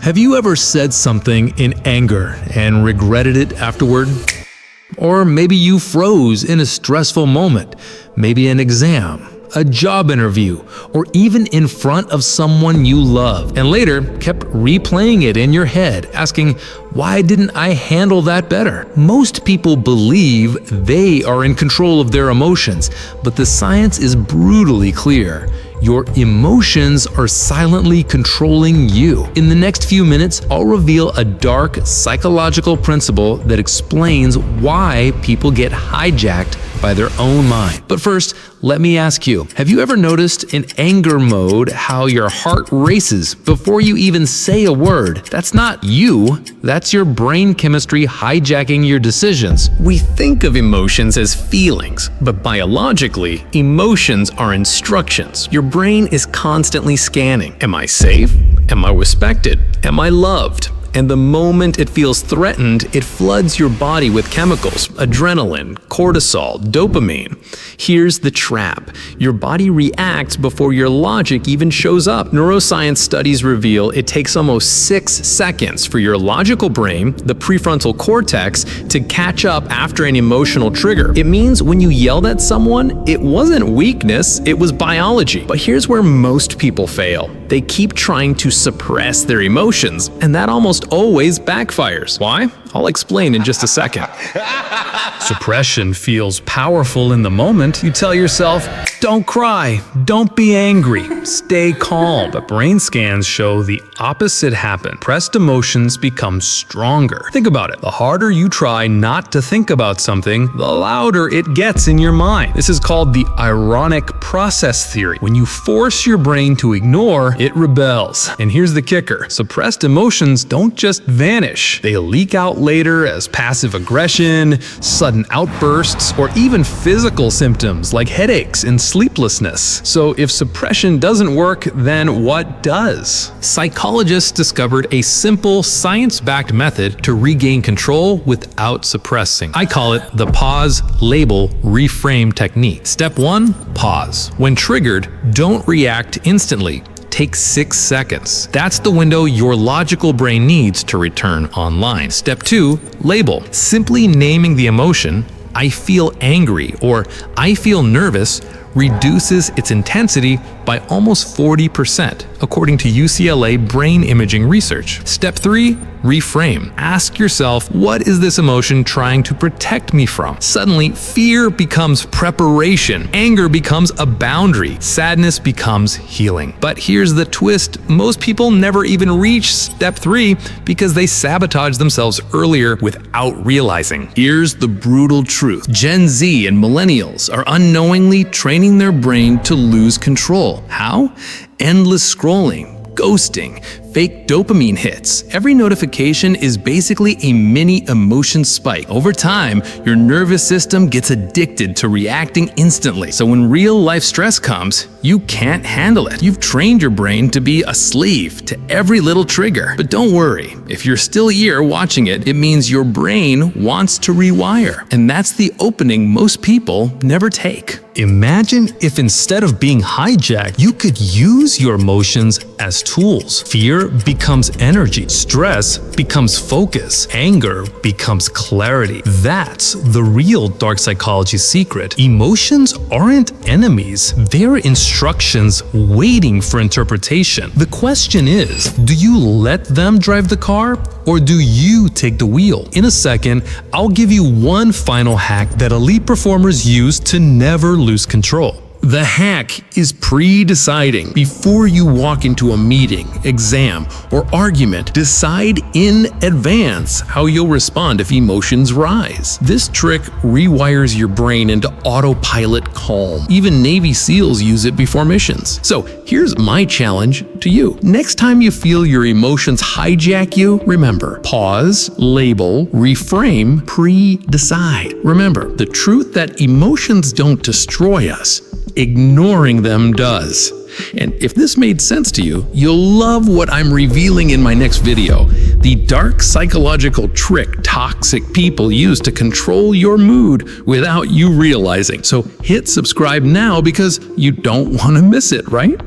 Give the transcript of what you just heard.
Have you ever said something in anger and regretted it afterward? Or maybe you froze in a stressful moment, maybe an exam, a job interview, or even in front of someone you love, and later kept replaying it in your head, asking, why didn't I handle that better? Most people believe they are in control of their emotions, but the science is brutally clear. Your emotions are silently controlling you. In the next few minutes, I'll reveal a dark psychological principle that explains why people get hijacked by their own mind. But first, let me ask you, have you ever noticed in anger mode how your heart races before you even say a word? That's not you, that's your brain chemistry hijacking your decisions. We think of emotions as feelings, but biologically, emotions are instructions. Your brain is constantly scanning. Am I safe? Am I respected? Am I loved? And the moment it feels threatened, it floods your body with chemicals, adrenaline, cortisol, dopamine. Here's the trap. Your body reacts before your logic even shows up. Neuroscience studies reveal it takes almost 6 seconds for your logical brain, the prefrontal cortex, to catch up after an emotional trigger. It means when you yelled at someone, it wasn't weakness, it was biology. But here's where most people fail. They keep trying to suppress their emotions, and that almost always backfires. Why? I'll explain in just a second. Suppression feels powerful in the moment. You tell yourself, don't cry, don't be angry, stay calm. But brain scans show the opposite happen. Suppressed emotions become stronger. Think about it. The harder you try not to think about something, the louder it gets in your mind. This is called the ironic process theory. When you force your brain to ignore, it rebels. And here's the kicker. Suppressed emotions don't just vanish. They leak out later as passive aggression, sudden outbursts, or even physical symptoms like headaches and sleeplessness. So if suppression doesn't work, then what does? Psychologists discovered a simple, science-backed method to regain control without suppressing. I call it the pause, label, reframe technique. Step 1, pause. When triggered, don't react instantly. Take 6 seconds. That's the window your logical brain needs to return online. Step 2, label. Simply naming the emotion, I feel angry or I feel nervous, reduces its intensity by almost 40%, according to UCLA brain imaging research. Step 3, reframe. Ask yourself, what is this emotion trying to protect me from? Suddenly, fear becomes preparation, anger becomes a boundary, sadness becomes healing. But here's the twist, most people never even reach step 3 because they sabotage themselves earlier without realizing. Here's the brutal truth. Gen Z and millennials are unknowingly training their brain to lose control. How? Endless scrolling, ghosting, fake dopamine hits. Every notification is basically a mini emotion spike. Over time, your nervous system gets addicted to reacting instantly. So when real life stress comes, you can't handle it. You've trained your brain to be a slave to every little trigger. But don't worry, if you're still here watching it, it means your brain wants to rewire. And that's the opening most people never take. Imagine if instead of being hijacked, you could use your emotions as tools. Fear becomes energy. Stress becomes focus. Anger becomes clarity. That's the real dark psychology secret. Emotions aren't enemies. They're instructions waiting for interpretation. The question is, do you let them drive the car or do you take the wheel? In a second, I'll give you one final hack that elite performers use to never lose control. The hack is pre-deciding. Before you walk into a meeting, exam, or argument, decide in advance how you'll respond if emotions rise. This trick rewires your brain into autopilot calm. Even Navy SEALs use it before missions. So here's my challenge to you. Next time you feel your emotions hijack you, remember, pause, label, reframe, pre-decide. Remember, the truth that emotions don't destroy us, ignoring them does. And if this made sense to you, you'll love what I'm revealing in my next video. The dark psychological trick toxic people use to control your mood without you realizing. So hit subscribe now because you don't want to miss it, right?